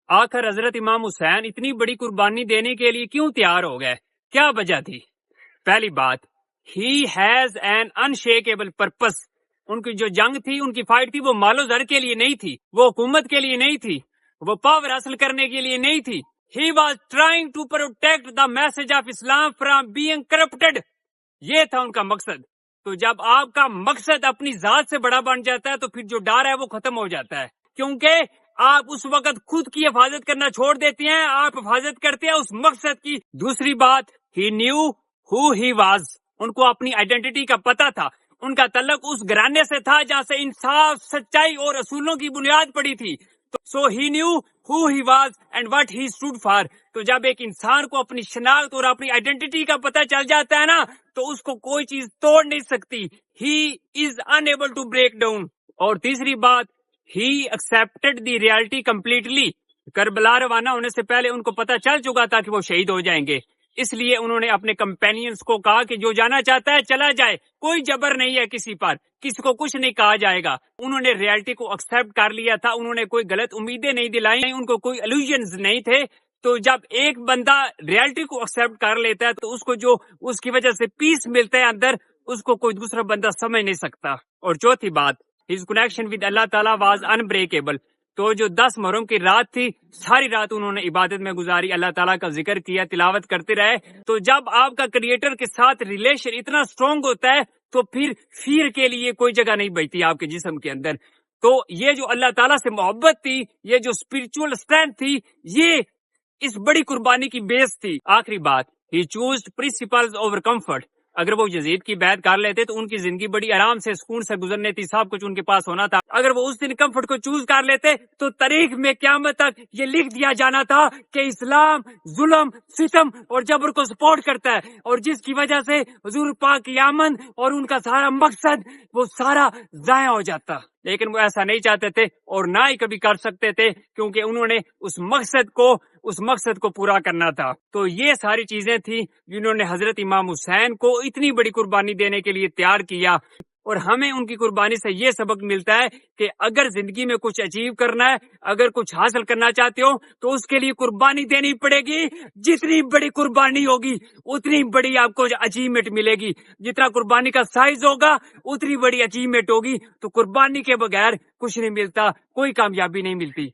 آخر حضرت امام حسین اتنی بڑی قربانی دینے کے لیے کیوں تیار ہو گئے؟ کیا وجہ تھی؟ پہلی بات، ہی ہیز این انشیکیبل پرپس. ان کی جو جنگ تھی، ان کی فائٹ تھی، وہ مال و زر کے لیے نہیں تھی، وہ حکومت کے لیے نہیں تھی، وہ پاور حاصل کرنے کے لیے نہیں تھی. He was trying to protect the message of Islam from being corrupted. یہ تھا ان کا مقصد. تو جب آپ کا مقصد اپنی ذات سے بڑا بن جاتا ہے تو پھر جو ڈر ہے وہ ختم ہو جاتا ہے، کیونکہ آپ اس وقت خود کی حفاظت کرنا چھوڑ دیتے ہیں، آپ حفاظت کرتے ہیں اس مقصد کی. دوسری بات، he knew who he was. ان کو اپنی آئیڈینٹی کا پتہ تھا. ان کا تعلق اس گھرانے سے تھا جہاں سے انصاف، سچائی اور اصولوں کی بنیاد پڑی تھی. So he knew who he was and what he stood for. تو جب ایک انسان کو اپنی شناخت اور اپنی آئیڈینٹی کا پتہ چل جاتا ہے نا، تو اس کو کوئی چیز توڑ نہیں سکتی. He is unable to break down. اور تیسری بات، he accepted the reality completely. Karbala روانہ ہونے سے پہلے ان کو پتہ چل چکا تھا کہ وہ شہید ہو جائیں گے، اس لیے انہوں نے اپنے کمپینینز کو کہا کہ جو جانا چاہتا ہے چلا جائے، کوئی جبر نہیں ہے کسی پر، کسی کو کچھ نہیں کہا جائے گا. انہوں نے ریالٹی کو ایکسپٹ کر لیا تھا، انہوں نے کوئی غلط امیدیں نہیں دلائی، ان کو کوئی الوژنز نہیں تھے. تو جب ایک بندہ ریالٹی کو ایکسپٹ کر لیتا ہے تو اس کو جو اس کی وجہ سے پیس ملتا ہے اندر، اس کو کوئی دوسرا بندہ سمجھ نہیں سکتا. اور چوتھی بات، his connection with اللہ تعالیٰ was unbreakable. تو جو 10 محرم کی رات تھی، ساری رات انہوں نے عبادت میں گزاری، اللہ تعالیٰ کا ذکر کیا، تلاوت کرتے رہے. تو جب آپ کا کریٹر کے ساتھ ریلیشن اتنا اسٹرانگ ہوتا ہے تو پھر فیر کے لیے کوئی جگہ نہیں بچتی آپ کے جسم کے اندر. تو یہ جو اللہ تعالیٰ سے محبت تھی، یہ جو اسپرچول اسٹرینتھ تھی، یہ اس بڑی قربانی کی بیس تھی. آخری بات، ہی چوزڈ پرنسپلز اوور کمفرٹ. اگر وہ یزید کی بیعت کر لیتے تو ان کی زندگی بڑی آرام سے، سکون سے گزرنے تھی، سب کچھ ان کے پاس ہونا تھا. اگر وہ اس دن کمفرٹ کو چوز کر لیتے تو تاریخ میں قیامت تک یہ لکھ دیا جانا تھا کہ اسلام ظلم، ستم اور جبر کو سپورٹ کرتا ہے، اور جس کی وجہ سے حضور پاک کی آمد اور ان کا سارا مقصد وہ سارا ضائع ہو جاتا. لیکن وہ ایسا نہیں چاہتے تھے اور نہ ہی کبھی کر سکتے تھے، کیونکہ انہوں نے اس مقصد کو پورا کرنا تھا. تو یہ ساری چیزیں تھیں جنہوں نے حضرت امام حسین کو اتنی بڑی قربانی دینے کے لیے تیار کیا. اور ہمیں ان کی قربانی سے یہ سبق ملتا ہے کہ اگر زندگی میں کچھ اچیو کرنا ہے، اگر کچھ حاصل کرنا چاہتے ہو تو اس کے لیے قربانی دینی پڑے گی. جتنی بڑی قربانی ہوگی اتنی بڑی آپ کو اچیومنٹ ملے گی. جتنا قربانی کا سائز ہوگا اتنی بڑی اچیومنٹ ہوگی. تو قربانی کے بغیر کچھ نہیں ملتا، کوئی کامیابی نہیں ملتی.